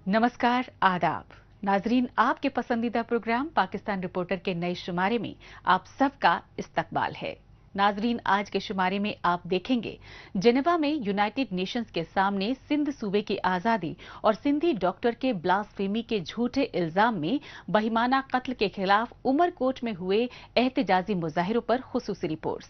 नमस्कार, आदाब नाजरीन, आपके पसंदीदा प्रोग्राम पाकिस्तान रिपोर्टर के नए शुमारे में आप सबका इस्तकबाल है। नाजरीन, आज के शुमारे में आप देखेंगे जेनेवा में यूनाइटेड नेशंस के सामने सिंध सूबे की आजादी और सिंधी डॉक्टर के ब्लास्फेमी के झूठे इल्जाम में बहिमाना कत्ल के खिलाफ उमरकोट में हुए एहतजाजी मुजाहिरों पर खुसूसी रिपोर्ट्स।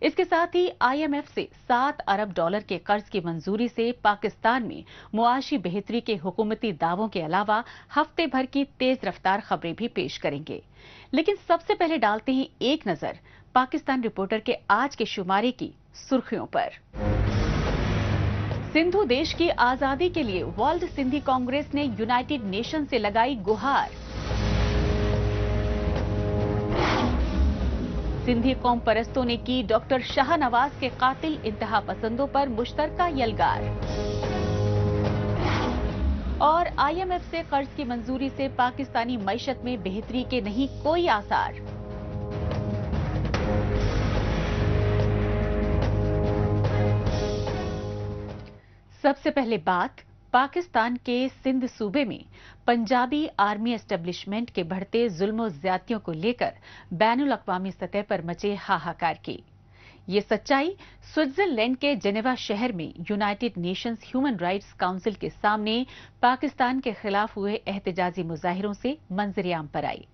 इसके साथ ही IMF से $7 अरब के कर्ज की मंजूरी से पाकिस्तान में मुआशी बेहतरी के हुकूमती दावों के अलावा हफ्ते भर की तेज रफ्तार खबरें भी पेश करेंगे। लेकिन सबसे पहले डालते हैं एक नजर पाकिस्तान रिपोर्टर के आज के शुमारे की सुर्खियों पर। सिंधु देश की आजादी के लिए वर्ल्ड सिंधी कांग्रेस ने यूनाइटेड नेशन से लगाई गुहार। सिंधी कौम परस्तों ने की डॉक्टर शाहनवाज के कातिल इंतहा पसंदों पर मुश्तरका यलगार। और IMF से कर्ज की मंजूरी से पाकिस्तानी मईशत में बेहतरी के नहीं कोई आसार। सबसे पहले बात पाकिस्तान के सिंध सूबे में पंजाबी आर्मी एस्टेब्लिशमेंट के बढ़ते जुल्म ज्यादतियों को लेकर बैनुल अक़वामी सतह पर मचे हाहाकार की। ये सच्चाई स्विट्जरलैंड के जेनेवा शहर में United Nations human rights council के सामने पाकिस्तान के खिलाफ हुए एहतजाजी मुजाहिरों से मंजर-ए-आम पर आई।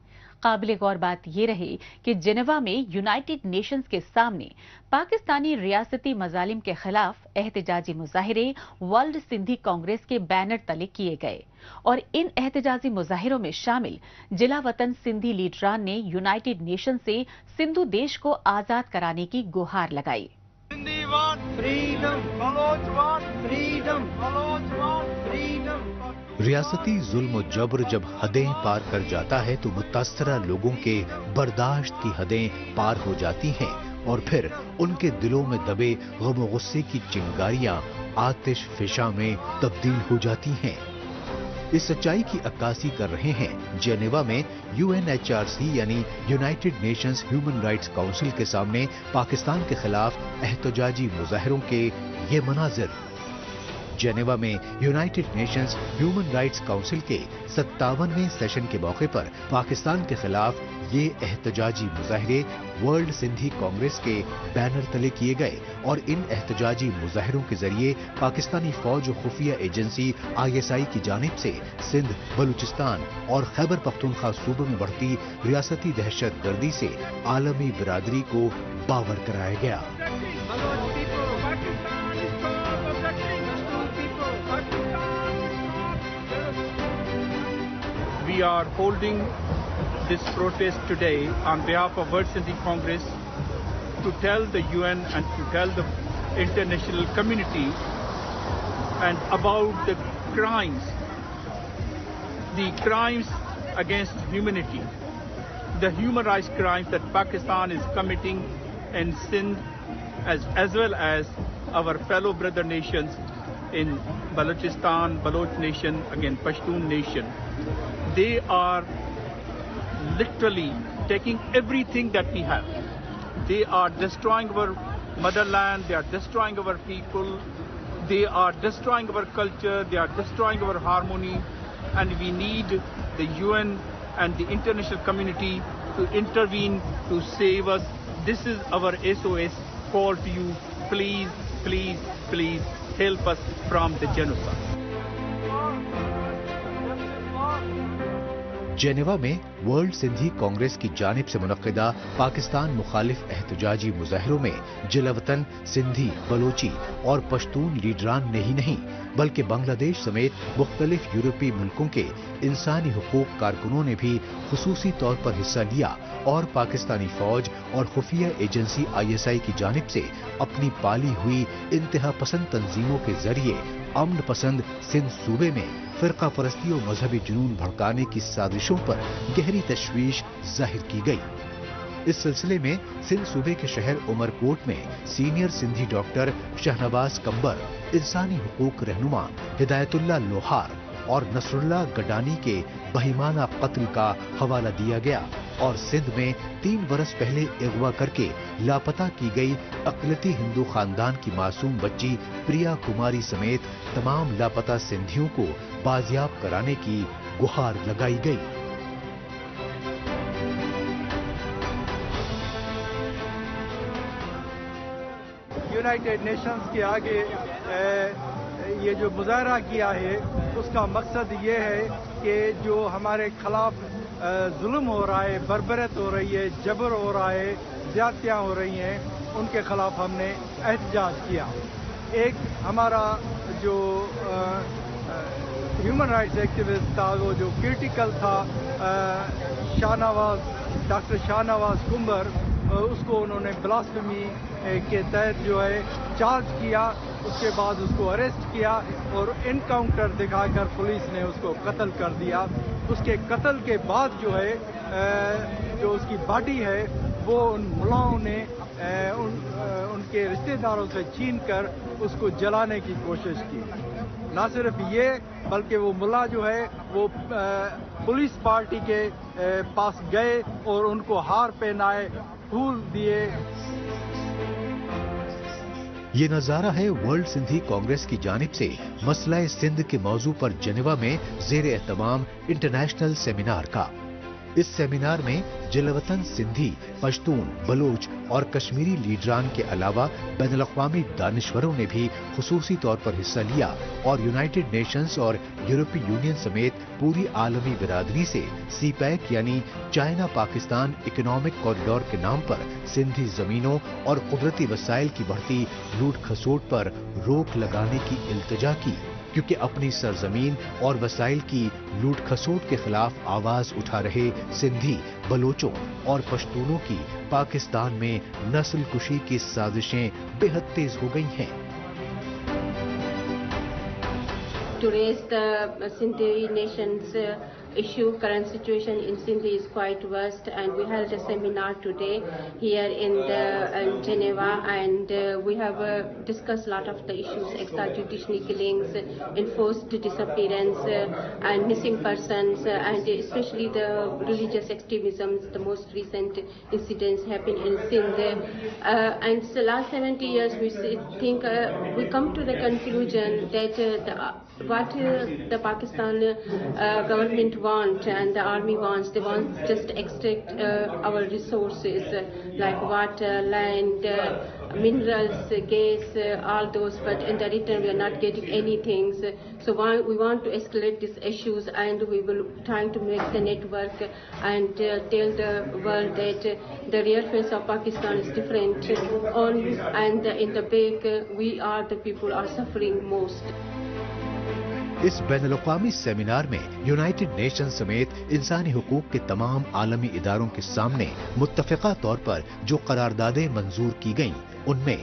काबिल गौर बात यह रही कि जेनेवा में यूनाइटेड नेशंस के सामने पाकिस्तानी रियासती मजालिम के खिलाफ एहतजाजी मुजाहिरे वर्ल्ड सिंधी कांग्रेस के बैनर तले किए गए और इन एहतजाजी मुजाहिरों में शामिल जिला वतन सिंधी लीडरान ने यूनाइटेड नेशन से सिंधु देश को आजाद कराने की गुहार लगाई। रियासती जुल्म जबर जब हदें पार कर जाता है तो मुतासरा लोगों के बर्दाश्त की हदें पार हो जाती हैं और फिर उनके दिलों में दबे गम गुस्से की चिंगारियां आतिश फिशा में तब्दील हो जाती हैं। इस सच्चाई की अक्कासी कर रहे हैं जेनेवा में UNHRC यानी United Nations human rights council के सामने पाकिस्तान के खिलाफ एहतजाजी मुजाहिरों के ये मनाजिर। जेनेवा में United Nations human rights council के 57वें सेशन के मौके पर पाकिस्तान के खिलाफ ये एहतजाजी मुजाहिरे वर्ल्ड सिंधी कांग्रेस के बैनर तले किए गए और इन एहतजाजी मुजाहिरों के जरिए पाकिस्तानी फौज और खुफिया एजेंसी ISI की जानिब से सिंध, बलूचिस्तान और खैबर पख्तूनख्वा सूबों में बढ़ती रियासती दहशत गर्दी से आलमी बिरादरी को बावर कराया गया। We are holding this protest today on behalf of World Sindhi Congress to tell the UN and to tell the international community and about the crimes against humanity, the human rights crimes that Pakistan is committing in Sindh as well as our fellow brother nations in Balochistan, Baloch nation, again Pashtun nation. They are literally taking everything that we have. They are destroying our motherland, they are destroying our people, they are destroying our culture, they are destroying our harmony, and we need the UN and the international community to intervene to save us. This is our SOS call to you. Please, please, please help us from the genocide. Geneva में world Sindhi Congress की जानिब से मुनक्किदा पाकिस्तान मुखालिफ एहतजाजी मुजाहिरों में जिलावतन सिंधी, बलोची और पश्तून लीडरान ने ही नहीं बल्कि बांग्लादेश समेत मुख्तलिफ यूरोपीय मुल्कों के इंसानी हुकूक कारकुनों ने भी खुसूसी तौर पर हिस्सा लिया और पाकिस्तानी फौज और खुफिया एजेंसी ISI की जानिब से अपनी पाली हुई इंतहा पसंद तंजीमों के जरिए अमन पसंद सिंध सूबे में फिरका परस्ती और मजहबी जुनून भड़काने की साजिशों पर गहरी तशवीश जाहिर की गई। इस सिलसिले में सिंध सूबे के शहर उमरकोट में सीनियर सिंधी डॉक्टर शाहनवाज कंबर, इंसानी हुकूक रहनुमा हिदायतुल्लाह लोहार اور نصر اللہ گڈانی کے بہیمانہ قتل کا حوالہ دیا گیا اور سندھ میں 3 برس پہلے اغوا کر کے لاپتہ کی گئی اقلیتی ہندو خاندان کی معصوم بچی پریا کماری سمیت تمام لاپتہ سندھیوں کو بازیاب کرانے کی گہار لگائی گئی۔ یونائٹڈ نیشنز کے آگے یہ جو مظاہرہ کیا ہے اس کا مقصد یہ ہے کہ جو ہمارے خلاف ظلم ہو رہا ہے، بربریت ہو رہی ہے، جبر ہو رہا ہے، زیادتیاں ہو رہی ہیں، ان کے خلاف ہم نے احتجاج کیا۔ ایک ہمارا جو ہیومن رائٹس ایکٹیوسٹ تھا وہ جو کرٹیکل تھا ڈاکٹر شاہ نواز کمبر، اس کو انہوں نے بلاسفیمی کے تحت جو ہے چارج کیا، اس کے بعد اس کو اریسٹ کیا اور انکاؤنٹر دکھا کر پولیس نے اس کو قتل کر دیا۔ اس کے قتل کے بعد جو ہے جو اس کی باڈی ہے وہ ان ملاؤں نے ان کے رشتہ داروں سے چھین کر اس کو جلانے کی کوشش کی۔ نہ صرف یہ بلکہ وہ ملا جو ہے وہ پولیس پارٹی کے پاس گئے اور ان کو ہار پہنائے، پھول دیے۔ یہ نظارہ ہے ورلڈ سندھی کانگریس کی جانب سے مسئلہ سندھ کے موضوع پر جنیوا میں زیر اہتمام انٹرنیشنل سیمینار کا۔ اس سیمینار میں جلوطن سندھی، پشتون، بلوچ اور کشمیری لیڈران کے علاوہ بین الاقوامی دانشوروں نے بھی خصوصی طور پر حصہ لیا اور یونائٹڈ نیشنز اور یورپی یونین سمیت پوری عالمی برادری سے سی پیک یعنی چائنا پاکستان اکنامک کوریڈور کے نام پر سندھی زمینوں اور قدرتی وسائل کی بڑھتی لوٹ کھسوٹ پر روک لگانے کی التجا کی، کیونکہ اپنی سرزمین اور وسائل کی لوٹ کھسوٹ کے خلاف آواز اٹھا رہے سندھی، بلوچوں اور پشتونوں کی پاکستان میں نسل کشی کی سازشیں بے حد تیز ہو گئی ہیں۔ Today's the Sindhi nation's issue, current situation in Sindhi is quite worst, and we held a seminar today here in Geneva, and we have discussed a lot of the issues: extrajudicial killings, enforced disappearance, and missing persons, and especially the religious extremisms. The most recent incidents happen in Sindh, and the last 70 years we think we come to the conclusion that what the Pakistan government want and the army wants, they want just to extract our resources like water, land, minerals, gas, all those, but in the return we are not getting anything. So we want to escalate these issues, and we will trying to make the network and tell the world that the real face of Pakistan is different and in the back we are the people are suffering most. اس بین الاقوامی seminar میں United nation سمیت انسانی حقوق کے تمام عالمی اداروں کے سامنے متفقہ طور پر جو قراردادیں منظور کی گئیں، ان میں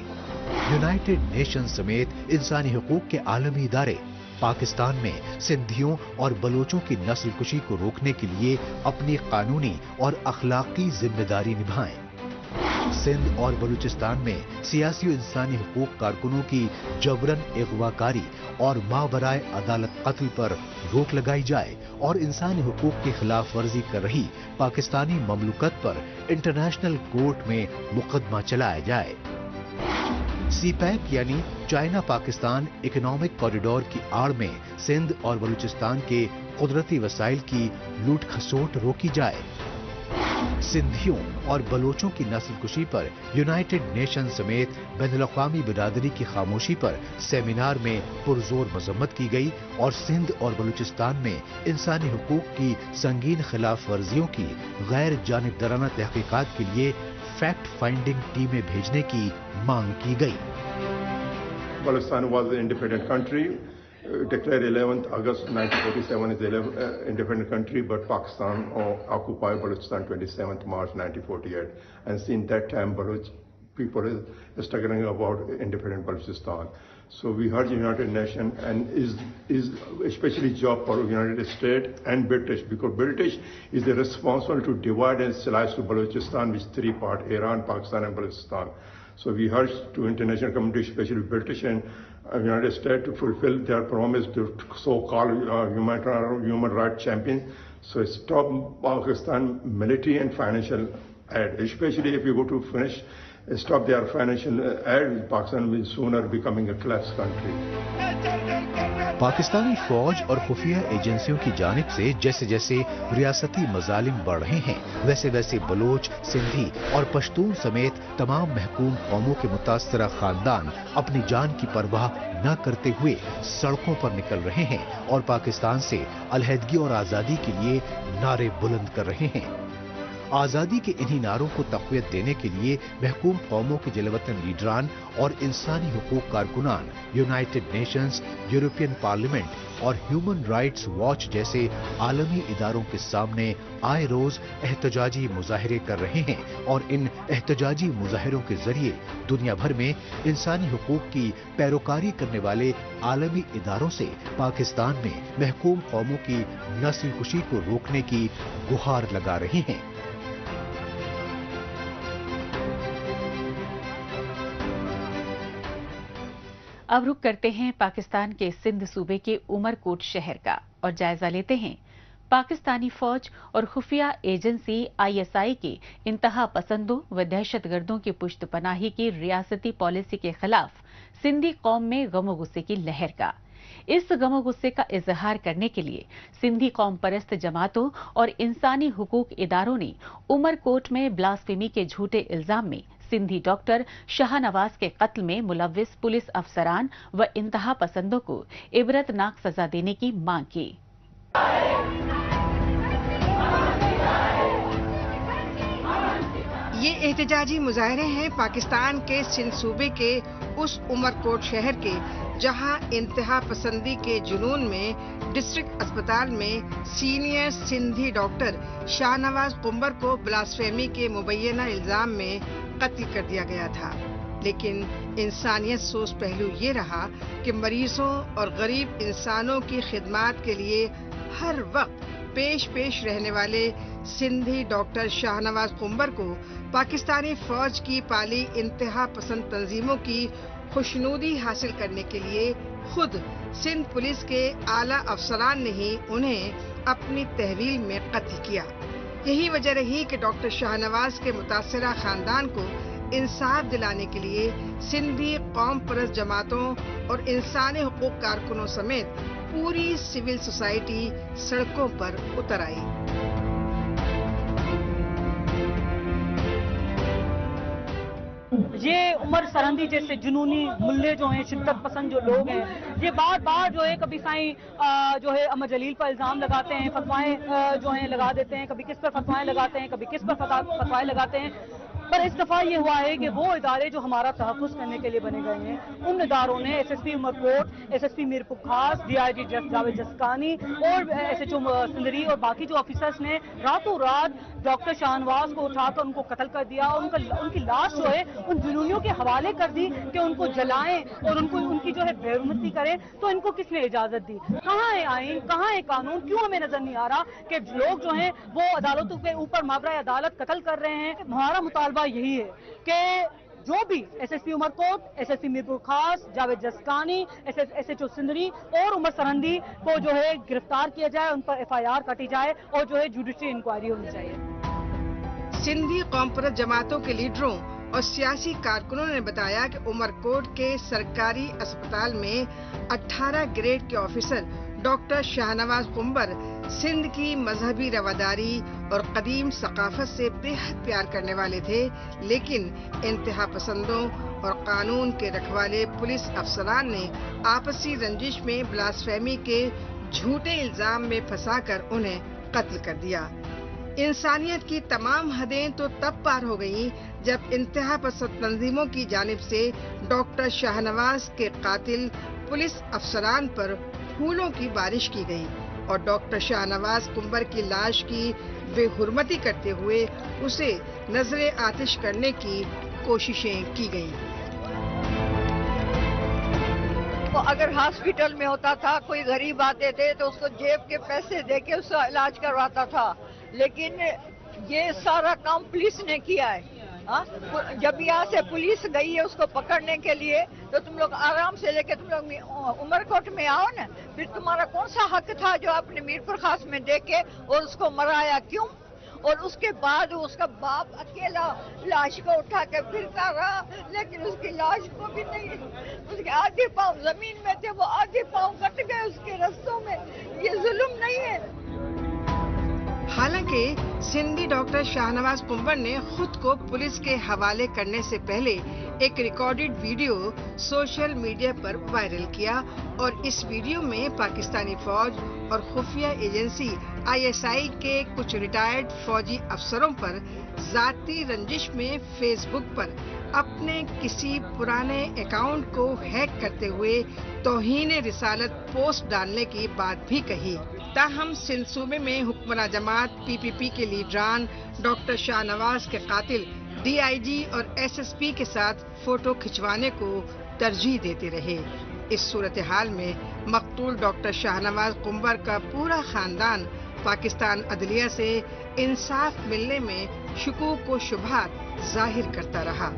یونائٹڈ نیشن سمیت انسانی حقوق کے عالمی ادارے پاکستان میں سندھیوں اور بلوچوں کی نسل کشی کو روکنے کے لیے اپنی قانونی اور اخلاقی ذمہ داری نبھائیں۔ سندھ اور بلوچستان میں سیاسی و انسانی حقوق کارکنوں کی جبرن اغوا کاری اور ماورائے عدالت قتل پر روک لگائی جائے اور انسانی حقوق کی خلاف ورزی کر رہی پاکستانی مملوکت پر انٹرنیشنل کورٹ میں مقدمہ چلایا جائے۔ سی پیک یعنی چائنا پاکستان اکنامک کوریڈور کی آڑ میں سندھ اور بلوچستان کے قدرتی وسائل کی لوٹ کھسوٹ روکی جائے۔ سندھیوں اور بلوچوں کی نسل کشی پر یونائٹڈ نیشن سمیت بین الاقوامی برادری کی خاموشی پر سیمینار میں پرزور مذمت کی گئی اور سندھ اور بلوچستان میں انسانی حقوق کی سنگین خلاف ورزیوں کی غیر جانبدارانہ تحقیقات کے لیے فیکٹ فائنڈنگ ٹیمیں بھیجنے کی مانگ کی گئی۔ Palestine was an independent country. Declared 11th August 1947 is an independent country, but Pakistan occupied Balochistan 27th March 1948. And since that time, Baloch people is struggling about independent Balochistan. So we urge United Nations and is especially job for United States and British, because British is the responsible to divide and slice to Balochistan with 3 parts: Iran, Pakistan and Balochistan. So we urge to international community, especially British and United States to fulfill their promise to so-called human rights champion. So stop Pakistan military and financial aid, especially if you go to finish, stop their financial aid, Pakistan will sooner becoming a collapsed country. Pakistani फौज और खुफिया एजेंसियों की जानिब से जैसे जैसे रियासती मजालिम बढ़ रहे हैं, वैसे वैसे बलोच, सिंधी और पश्तून समेत तमाम महकूम कौमों के मुतासरा खानदान अपनी जान की परवाह न करते हुए सड़कों पर निकल रहे हैं और पाकिस्तान से अलहदगी और आज़ादी के लिए नारे बुलंद कर रहे हैं। आज़ादी के इन्हीं नारों को तक़वियत देने के लिए महकूम कौमों के जलवतन लीडरान और इंसानी हुकूक कारकुनान यूनाइटेड नेशंस, यूरोपियन पार्लियामेंट और ह्यूमन राइट्स वॉच जैसे आलमी इदारों के सामने आए रोज एहतजाजी मुजाहरे कर रहे हैं और इन एहतजाजी मुजाहरों के जरिए दुनिया भर में इंसानी हुकूक की पैरोकारी करने वाले आलमी इदारों से पाकिस्तान में महकूम कौमों की नस्ल कुशी को रोकने की गुहार लगा रहे हैं। अब रुक करते हैं पाकिस्तान के सिंध सूबे के उमरकोट शहर का और जायजा लेते हैं पाकिस्तानी फौज और खुफिया एजेंसी ISI के इंतहा पसंदों व दहशतगर्दों की पुश्तपनाही की रियासती पॉलिसी के खिलाफ सिंधी कौम में गम गुस्से की लहर का। इस गम गुस्से का इजहार करने के लिए सिंधी कौम परस्त जमातों और इंसानी हुकूक इदारों ने उमरकोट में ब्लास्फेमी के झूठे इल्जाम में सिंधी डॉक्टर शाहनवाज के कत्ल में मुलव्विस पुलिस अफसरान व इंतहा पसंदों को इबरतनाक सजा देने की मांग की। ये एहतजाजी मुजाहरे हैं पाकिस्तान के सिंध सूबे के उस उमरकोट शहर के, जहां इंतहा पसंदी के जुनून में डिस्ट्रिक्ट अस्पताल में senior Sindhi doctor Shahnawaz comber को ब्लास्फेमी के मुबैना इल्जाम में कत्ल कर दिया गया था। लेकिन इंसानियत सोच पहलू ये रहा कि मरीजों और गरीब इंसानों की खिदमत के लिए हर वक्त पेश रहने वाले सिंधी डॉक्टर शाहनवाज कुंबर को पाकिस्तानी फौज की पाली इंतहा पसंद तंजीमों की खुशनुदी हासिल करने के लिए खुद सिंध पुलिस के आला अफसरान ने ही उन्हें अपनी तहवील में कत्ल किया। यही वजह रही कि डॉक्टर शाहनवाज के मुतासरा खानदान को इंसाफ दिलाने के लिए सिंधी कौम परस्त जमातों और इंसानी हुकूक कारकुनों समेत पूरी सिविल सोसाइटी सड़कों पर उतर आई। ये उमर सरहंदी जैसे जुनूनी मुल्ले जो हैं, शिद्दत पसंद जो लोग हैं, ये बार बार जो है कभी साईं जो है अमर जलील पर इल्जाम लगाते हैं, फतवाएं जो हैं लगा देते हैं, कभी किस पर फतवाएं लगाते हैं, कभी किस पर फतवाएं लगाते हैं। पर इस दफा ये हुआ है कि वो इदारे जो हमारा तहफ़्फ़ुज़ करने के लिए बने गए हैं, उन इदारों ने SSP उमरकोट, SSP मीरपुर खास, DIG जावेद जसकानी और SHO सिंदरी और बाकी जो ऑफिसर्स ने रातों रात डॉक्टर शाहनवाज को उठाकर उनको कत्ल कर दिया और उनकी लाश जो है उन जुनूनियों के हवाले कर दी कि उनको जलाएं और उनकी जो है बेरुमती करें। तो इनको किसने इजाजत दी? कहाँ है आईन, कहाँ है कानून? क्यों हमें नजर नहीं आ रहा कि लोग जो हैं वो अदालतों के ऊपर मावरा अदालत कत्ल कर रहे हैं? हमारा मुतालबा यही है कि जो भी SSP उमरकोट, SSP मीरपुर खास, जावेद जसकानी, SHO सिंदरी और उमर सरहंदी को जो है गिरफ्तार किया जाए, उन पर FIR काटी जाए और जो है जुडिशरी इंक्वायरी होनी चाहिए। सिंधी कौम परस्त जमातों के लीडरों और सियासी कारकुनों ने बताया कि उमरकोट के सरकारी अस्पताल में 18 ग्रेड के officer doctor Shahnawaz comber Sindh की मजहबी रवादारी और कदीम सकाफत से बेहद प्यार करने वाले थे, लेकिन इंतहा पसंदों और कानून के रखवाले पुलिस अफसरान ने आपसी रंजिश में ब्लास्फेमी के झूठे इल्जाम में फंसाकर उन्हें कत्ल कर दिया। इंसानियत की तमाम हदें तो तब पार हो गईं जब इंतहा पसंद तंजीमों की जानिब से डॉक्टर शाहनवाज के कातिल पुलिस अफसरान पर फूलों की बारिश की गई और डॉक्टर शाहनवाज कुंबर की लाश की बेहुरमती करते हुए उसे नजरे आतिश करने की कोशिशें की गईं। तो अगर हॉस्पिटल में होता था, कोई गरीब आते थे तो उसको जेब के पैसे देके उसका इलाज करवाता था, लेकिन ये सारा काम पुलिस ने किया है। हाँ? जब यहाँ से पुलिस गई है उसको पकड़ने के लिए तो तुम लोग आराम से लेके तुम लोग उमरकोट में आओ ना। फिर तुम्हारा कौन सा हक था जो आपने मीरपुर खास में देके और उसको मराया क्यों? और उसके बाद उसका बाप अकेला लाश को उठा के फिरता रहा, लेकिन उसकी लाश को भी नहीं, उसके आधे पाँव जमीन में थे, वो आधे पाँव कट गए उसके रस्तों में। ये जुल्म नहीं है? हालांकि सिंधी डॉक्टर शाहनवाज कुंवर ने खुद को पुलिस के हवाले करने से पहले एक रिकॉर्डेड वीडियो सोशल मीडिया पर वायरल किया और इस वीडियो में पाकिस्तानी फौज और खुफिया एजेंसी ISI के कुछ रिटायर्ड फौजी अफसरों पर जाती रंजिश में फेसबुक पर अपने किसी पुराने अकाउंट को हैक करते हुए तौहीन रिसालत पोस्ट डालने की बात भी कही। ताहम सिंध सूबे में हुक्मरान जमात PPP के लीडरान डॉक्टर शाहनवाज के कातिल DIG और SSP के साथ फोटो खिंचवाने को तरजीह देते रहे। इस सूरत हाल में मकतूल डॉक्टर शाहनवाज कुंवर का पूरा खानदान पाकिस्तान अदलिया से इंसाफ मिलने में शुकूक व शुबहात जाहिर करता रहा।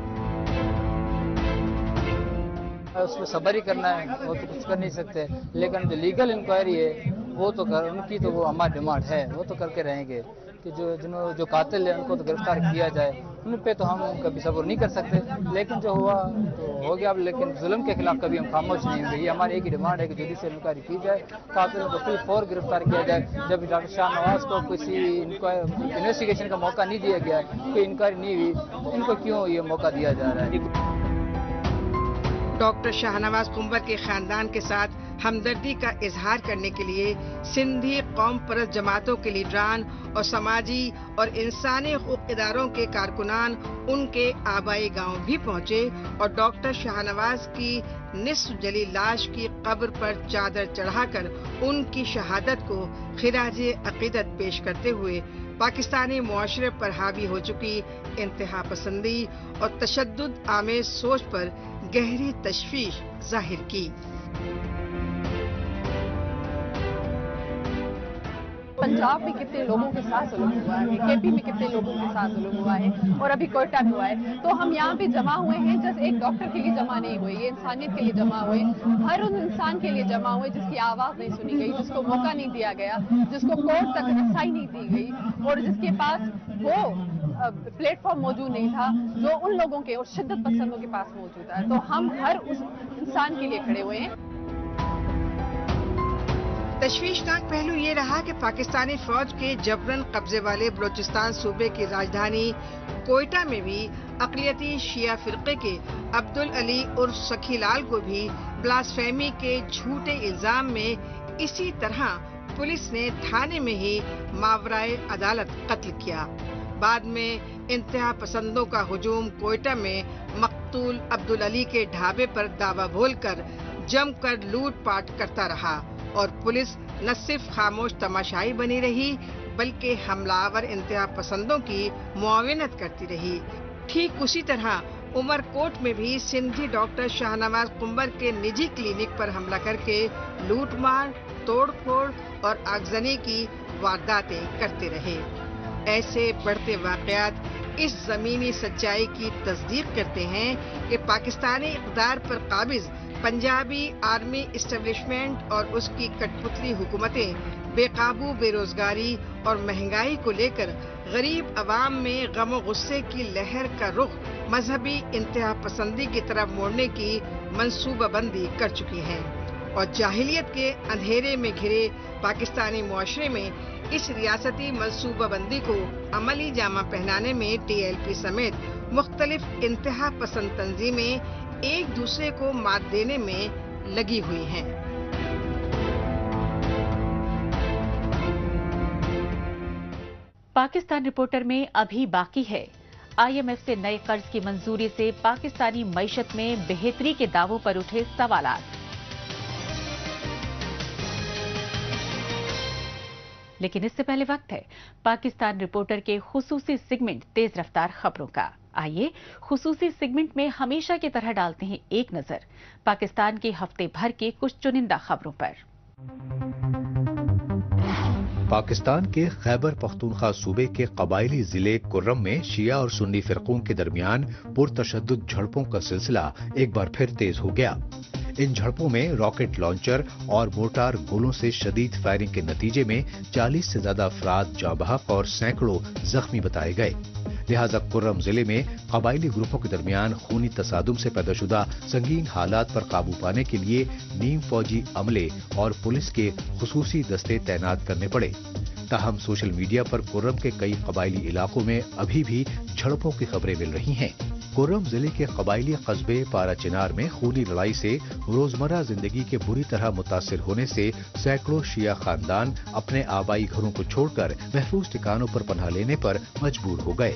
उसमें सब्र ही करना है, वो तो कुछ कर नहीं सकते, लेकिन जो लीगल इंक्वायरी है वो तो उनकी तो वो हमारी डिमांड है, वो तो करके रहेंगे कि जो कातिल है उनको तो गिरफ्तार किया जाए। उन पे तो हम कभी सब्र नहीं कर सकते, लेकिन जो हुआ तो हो गया। लेकिन जुल्म के खिलाफ कभी हम खामोश नहीं होंगे। ये हमारी एक ही डिमांड है कि जुडिशियल इंक्वायरी की जाए, कातिलों को फुल फौर गिरफ्तार किया जाए। जब डॉक्टर शाहनवाज को किसी इन्वेस्टिगेशन का मौका नहीं दिया गया, कोई इंक्वायरी नहीं हुई, इनको क्यों ये मौका दिया जा रहा है? डॉक्टर शाहनवाज कुंवर के खानदान के साथ हमदर्दी का इजहार करने के लिए सिंधी कौम परस्त जमातों के लीडरान और समाजी और इंसानी हुकूक इदारों के कारकुनान उनके आबाई गांव भी पहुंचे और डॉक्टर शाहनवाज की निस्फ जली लाश की कब्र पर चादर चढ़ाकर उनकी शहादत को खिराज अकीदत पेश करते हुए पाकिस्तानी मुआशरे पर हावी हो चुकी इंतहा पसंदी और तशद्दुद आमेज सोच पर गहरी तशवीश जाहिर की। पंजाब में कितने लोगों के साथ जुल्म हुआ है, KP में कितने लोगों के साथ जुल्म हुआ है और अभी कोयटा में हुआ है। तो हम यहाँ पे जमा हुए हैं, जैसे एक डॉक्टर के लिए जमा नहीं हुए, ये इंसानियत के लिए जमा हुए, हर उन इंसान के लिए जमा हुए जिसकी आवाज नहीं सुनी गई, जिसको मौका नहीं दिया गया, जिसको कोर्ट तक रसाई नहीं दी गई और जिसके पास वो प्लेटफॉर्म मौजूद नहीं था जो उन लोगों के और शिद्दत पसंदों के पास मौजूद है। तो हम हर उस इंसान के लिए खड़े हुए हैं। तशवीशनाक पहलू ये रहा कि पाकिस्तानी फौज के जबरन कब्जे वाले बलोचिस्तान सूबे की राजधानी कोयटा में भी अक़लियती शिया फिरके के अब्दुल अली उर्फ सखीलाल को भी ब्लास्फेमी के झूठे इल्जाम में इसी तरह पुलिस ने थाने में ही मावराए अदालत कत्ल किया। बाद में इंतहा पसंदों का हुजूम कोयटा में मकतूल अब्दुल अली के ढाबे पर दावा बोलकर जमकर लूटपाट करता रहा और पुलिस न सिर्फ खामोश तमाशाई बनी रही बल्कि हमलावर इंतहा पसंदों की मुआविनत करती रही। ठीक उसी तरह उमरकोट में भी सिंधी डॉक्टर शाहनवाज कुंवर के निजी क्लिनिक पर हमला करके लूटमार, तोड़फोड़ और आगजनी की वारदातें करते रहे। ऐसे बढ़ते वाकयात इस जमीनी सच्चाई की तस्दीक करते हैं कि पाकिस्तानी इक़्तिदार पर काबिज पंजाबी आर्मी इस्टेब्लिशमेंट और उसकी कठपुतली हुकूमतें बेकाबू बेरोजगारी और महंगाई को लेकर गरीब अवाम में गम और गुस्से की लहर का रुख मजहबी इंतहा पसंदी की तरफ मोड़ने की मंसूबाबंदी कर चुकी हैं और जाहिलियत के अंधेरे में घिरे पाकिस्तानी मुआशरे में इस रियासती मंसूबाबंदी को अमली जामा पहनाने में TLP समेत मुख्तलिफ इंतहा पसंद तंजीमें एक दूसरे को मात देने में लगी हुई हैं। पाकिस्तान रिपोर्टर में अभी बाकी है। IMF से नए कर्ज की मंजूरी से पाकिस्तानी मईशत में बेहतरी के दावों पर उठे सवालात। लेकिन इससे पहले वक्त है पाकिस्तान रिपोर्टर के खुसूसी सेगमेंट तेज रफ्तार खबरों का। आइए खुसूसी सेगमेंट में हमेशा की तरह डालते हैं एक नजर पाकिस्तान के हफ्ते भर के कुछ चुनिंदा खबरों पर। पाकिस्तान के खैबर पख्तूनख्वा सूबे के कबायली जिले कुर्रम में शिया और सुन्नी फिरकों के दरमियान पुरतशद्दुद झड़पों का सिलसिला एक बार फिर तेज हो गया। इन झड़पों में रॉकेट लॉन्चर और मोर्टार गोलों से शदीद फायरिंग के नतीजे में 40 से ज्यादा अफराद जाँ बहक और सैकड़ों जख्मी बताए गए। लिहाजा कुर्रम जिले में कबायली ग्रुपों के दरमियान खूनी तसादुम से पैदाशुदा संगीन हालात पर काबू पाने के लिए नीम फौजी अमले और पुलिस के खुसूसी दस्ते तैनात करने पड़े। ताहम सोशल मीडिया पर कुर्रम के कई कबायली इलाकों में अभी भी झड़पों की खबरें मिल रही हैं। कुर्रम जिले के कबायली कस्बे पारा चिनार में खूनी लड़ाई से रोजमर्रा जिंदगी के बुरी तरह मुतासिर होने से सैकड़ों शिया खानदान अपने आबाई घरों को छोड़कर महफूज ठिकानों पर पनाह लेने पर मजबूर हो गए।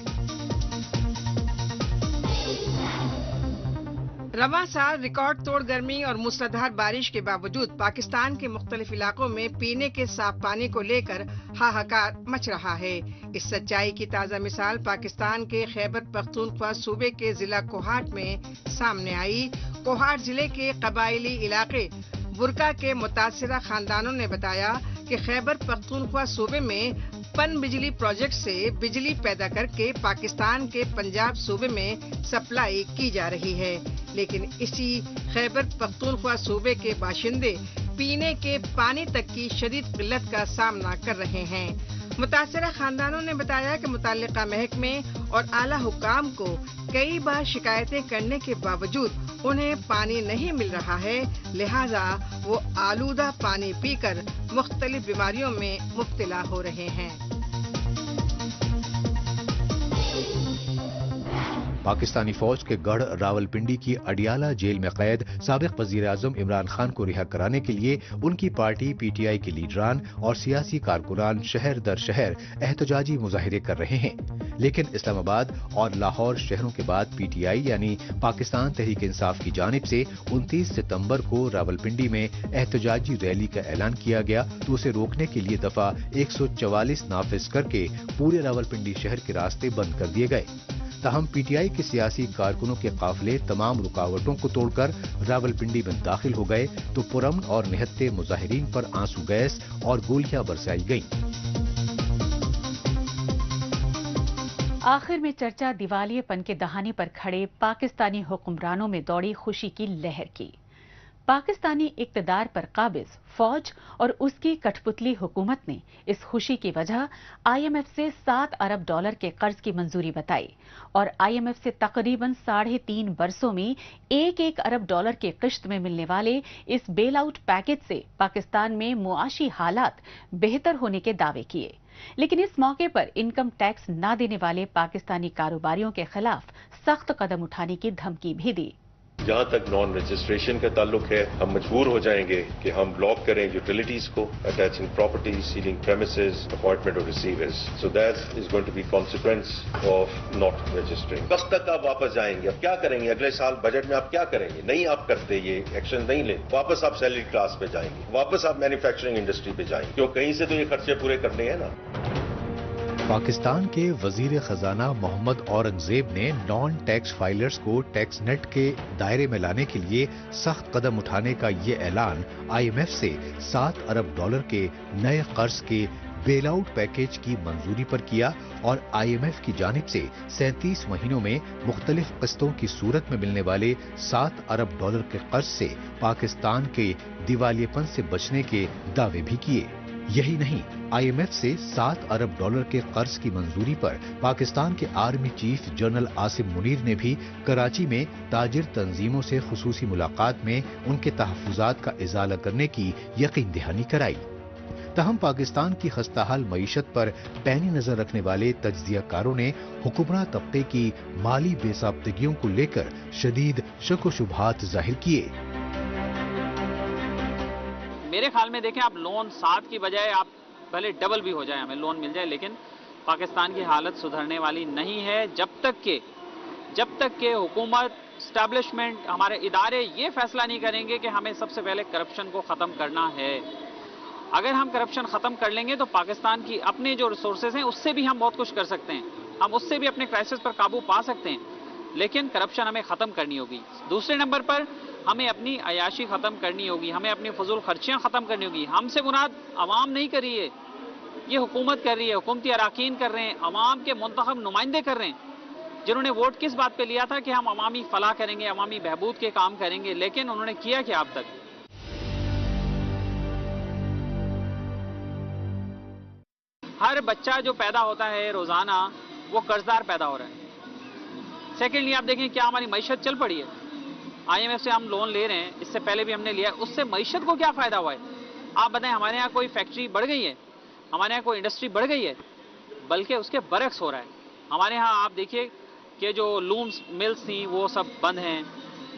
रवां साल रिकॉर्ड तोड़ गर्मी और मूसलाधार बारिश के बावजूद पाकिस्तान के मुख्तलिफ इलाकों में पीने के साफ पानी को लेकर हाहाकार मच रहा है। इस सच्चाई की ताज़ा मिसाल पाकिस्तान के खैबर पख्तूनख्वा सूबे के जिला कोहाट में सामने आई। कोहाट जिले के कबायली इलाके बुरका के मुतासिरा खानदानों ने बताया कि खैबर पख्तूनख्वा सूबे में पन बिजली प्रोजेक्ट से बिजली पैदा करके पाकिस्तान के पंजाब सूबे में सप्लाई की जा रही है, लेकिन इसी खैबर पख्तूनख्वा सूबे के बाशिंदे पीने के पानी तक की शदीद किल्लत का सामना कर रहे हैं। मुतासिरा खानदानों ने बताया कि मुतल्लिका महकमे और आला हुकाम को कई बार शिकायतें करने के बावजूद उन्हें पानी नहीं मिल रहा है, लिहाजा वो आलूदा पानी पीकर मुख्तलिफ बीमारियों में मुब्तला हो रहे हैं। पाकिस्तानी फौज के गढ़ रावलपिंडी की अडियाला जेल में कैद साबिक वजीर आजम इमरान खान को रिहा कराने के लिए उनकी पार्टी पीटीआई के लीडरान और सियासी कारकुनान शहर दर शहर एहतजाजी मुजाहिरे कर रहे हैं, लेकिन इस्लामाबाद और लाहौर शहरों के बाद पीटीआई यानी पाकिस्तान तहरीक इंसाफ की जानिब से 29 सितंबर को रावलपिंडी में एहतजाजी रैली का ऐलान किया गया, तो उसे रोकने के लिए दफा 144 नाफिज करके पूरे रावलपिंडी शहर के रास्ते बंद कर दिए गए। ताहम पीटीआई के सियासी कारकुनों के काफिले तमाम रुकावटों को तोड़कर रावलपिंडी में दाखिल हो गए तो पुरअमन और निहत्ते मुजाहिरीन पर आंसू गैस और गोलियां बरसाई गईं। आखिर में चर्चा दिवालियेपन के दहाने पर खड़े पाकिस्तानी हुक्मरानों में दौड़ी खुशी की लहर की। पाकिस्तानी इक्तदार पर काबिज फौज और उसकी कठपुतली हुकूमत ने इस खुशी की वजह आईएमएफ से $7 अरब के कर्ज की मंजूरी बताई और आईएमएफ से तकरीबन 3.5 बरसों में $1 अरब के किश्त में मिलने वाले इस बेल आउट पैकेज से पाकिस्तान में मुआशी हालात बेहतर होने के दावे किए। लेकिन इस मौके पर इनकम टैक्स न देने वाले पाकिस्तानी कारोबारियों के खिलाफ सख्त कदम उठाने की धमकी भी दी। जहां तक नॉन रजिस्ट्रेशन का ताल्लुक है, हम मजबूर हो जाएंगे कि हम ब्लॉक करें यूटिलिटीज को, attaching properties, sealing premises, appointment of receivers. So that is going to be consequence of not registering. कब तक आप वापस जाएंगे? अब क्या करेंगे? अगले साल बजट में आप क्या करेंगे? नहीं आप करते, ये एक्शन नहीं ले, वापस आप सैलरी क्लास पे जाएंगे, वापस आप मैन्युफैक्चरिंग इंडस्ट्री पे जाएंगे, क्यों कहीं से तो ये खर्चे पूरे करने हैं ना। पाकिस्तान के वजीर खजाना मोहम्मद औरंगजेब ने नॉन टैक्स फाइलर्स को टैक्स नेट के दायरे में लाने के लिए सख्त कदम उठाने का ये ऐलान आईएमएफ से $7 अरब के नए कर्ज के बेल आउट पैकेज की मंजूरी पर किया और आईएमएफ की जानिब से 37 महीनों में मुख्तलिफ किस्तों की सूरत में मिलने वाले $7 अरब के कर्ज से पाकिस्तान के दिवालियेपन से बचने के दावे भी किए। यही नहीं, आईएमएफ से $7 अरब के कर्ज की मंजूरी पर पाकिस्तान के army chief general Asim Munir ने भी कराची में ताजिर तंजीमों से खुसूसी मुलाकात में उनके तहफ्फुजात का इजाला करने की यकीन दहानी कराई। तहम पाकिस्तान की खस्ताहाल मईशत पर पैनी नजर रखने वाले तज्जियाकारों ने हुक्मरान तबके की माली बेसाब्तगियों को लेकर शदीद शक व शुबहात जाहिर किए। मेरे ख्याल में देखें, आप लोन 7 की बजाय आप भले डबल भी हो जाए, हमें लोन मिल जाए, लेकिन पाकिस्तान की हालत सुधरने वाली नहीं है जब तक के हुकूमत, एस्टैब्लिशमेंट, हमारे इदारे ये फैसला नहीं करेंगे कि हमें सबसे पहले करप्शन को ख़त्म करना है। अगर हम करप्शन ख़त्म कर लेंगे तो पाकिस्तान की अपने जो रिसोर्सेज हैं उससे भी हम बहुत कुछ कर सकते हैं, हम उससे भी अपने क्राइसिस पर काबू पा सकते हैं, लेकिन करप्शन हमें ख़त्म करनी होगी। दूसरे नंबर पर हमें अपनी अयाशी ख़त्म करनी होगी, हमें अपनी फजूल खर्चियाँ ख़त्म करनी होगी। हमसे मुराद आवाम नहीं करिए, یہ حکومت کر رہی ہے, حکومتی اراکین کر رہے ہیں, عوام کے منتخب نمائندے کر رہے ہیں, جنہوں نے ووٹ کس بات پہ لیا تھا کہ ہم عوامی فلاح کریں گے, عوامی بہبود کے کام کریں گے, لیکن انہوں نے کیا کیا اب تک؟ ہر بچہ جو پیدا ہوتا ہے روزانہ وہ قرضدار پیدا ہو رہا ہے. سیکنڈلی آپ دیکھیں کیا ہماری معیشت چل پڑی ہے. آئی ایم ایف سے ہم لون لے رہے ہیں, اس سے پہلے بھی ہم نے لیا ہے, اس سے معیشت کو کیا فائدہ ہوا ہے؟ آپ بتائیں, ہمارے یہاں کوئی فیکٹری بڑھ گئی ہے, ہمارے یہاں کوئی انڈسٹری بڑھ گئی ہے؟ بلکہ اس کے برعکس ہو رہا ہے. ہمارے یہاں آپ دیکھیے کہ جو لومز ملز تھیں وہ سب بند ہیں.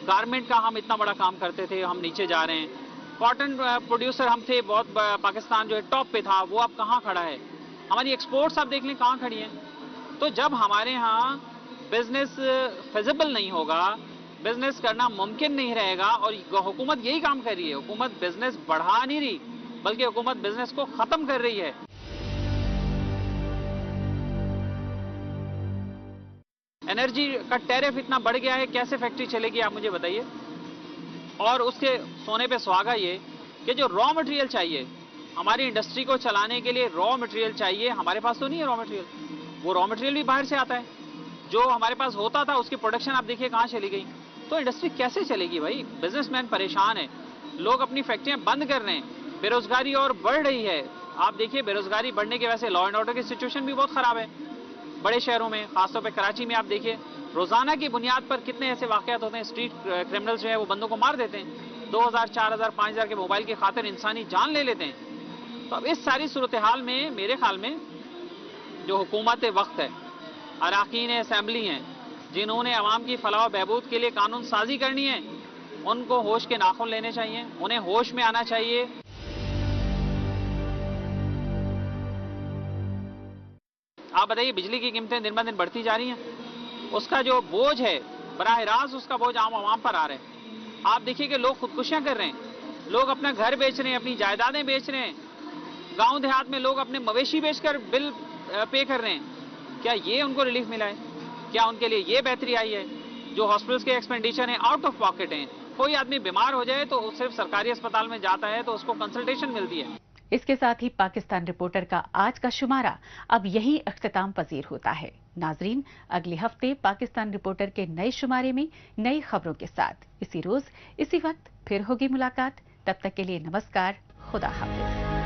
گارمنٹ کا ہم اتنا بڑا کام کرتے تھے, ہم نیچے جا رہے ہیں. کاٹن پروڈیوسر ہم تھے بہت, پاکستان جو ہے ٹاپ پہ تھا, وہ اب کہاں کھڑا ہے؟ ہماری ایکسپورٹس آپ دیکھ لیں کہاں کھڑی ہیں. تو جب ہمارے ہاں بزنس فیزیبل نہیں ہوگا, بزنس کرنا ممکن نہیں رہے گا, اور حکومت یہی کام کر رہی ہے, حکومت بزنس بڑھا نہیں رہی بلکہ حکومت بزنس کو ختم کر رہی ہے. انرجی کا ٹیرف اتنا بڑھ گیا ہے, کیسے فیکٹری چلے گی آپ مجھے بتائیے؟ اور اس کے سونے پہ سہاگا یہ کہ جو را مٹیریل چاہیے ہماری انڈسٹری کو چلانے کے لیے, را مٹیریل چاہیے, ہمارے پاس تو نہیں ہے را مٹیریل. وہ را مٹیریل بھی باہر سے آتا ہے. جو ہمارے پاس ہوتا تھا اس کی پروڈکشن آپ دیکھیے کہاں چلی گئی. تو انڈسٹری کیسے چلے گی بھائی؟ بزنس مین پریشان ہے, لوگ اپنی فیکٹریاں بند کر رہے ہیں, بے روزگاری اور بڑھ رہی ہے. آپ دیکھیے بے روزگاری بڑھنے کی وجہ سے لا اینڈ آرڈر کی سچویشن بھی بہت خراب ہے بڑے شہروں میں, خاص طور پہ کراچی میں. آپ دیکھیے روزانہ کی بنیاد پر کتنے ایسے واقعات ہوتے ہیں, اسٹریٹ کرمنلز جو ہے وہ بندوں کو مار دیتے ہیں, 2000, 4000, 5000 کے موبائل کی خاطر انسانی جان لے لیتے ہیں. تو اب اس ساری صورتحال میں میرے خیال میں جو حکومت وقت ہے, اراکین اسمبلی ہیں, جنہوں نے عوام کی فلاح و بہبود کے لیے قانون سازی کرنی ہے, ان کو ہوش کے ناخن لینے چاہیے, انہیں ہوش میں آنا چاہیے. آپ بتائیے بجلی کی قیمتیں دن بہ دن بڑھتی جا رہی ہیں, اس کا جو بوجھ ہے براہ راست اس کا بوجھ عوام پر آ رہا ہے. آپ دیکھیے کہ لوگ خودکشیاں کر رہے ہیں, لوگ اپنا گھر بیچ رہے ہیں, اپنی جائیدادیں بیچ رہے ہیں, گاؤں دیہات میں لوگ اپنے مویشی بیچ کر بل پے کر رہے ہیں. کیا یہ ان کو ریلیف ملا ہے؟ کیا ان کے لیے یہ بہتری آئی ہے؟ جو ہاسپٹلس کے ایکسپینڈیچر ہیں آؤٹ آف پاکٹ ہیں. کوئی آدمی بیمار ہو جائے تو صرف سرکاری اسپتال میں جاتا ہے تو اس کو کنسلٹیشن ملتی ہے. اس کے ساتھ ہی پاکستان رپورٹر کا آج کا شمارہ اب یہی اختتام پذیر ہوتا ہے. ناظرین, اگلے ہفتے پاکستان رپورٹر کے نئے شمارے میں نئی خبروں کے ساتھ اسی روز اسی وقت پھر ہوگی ملاقات. تب تک کے لیے نمسکار, خدا حافظ.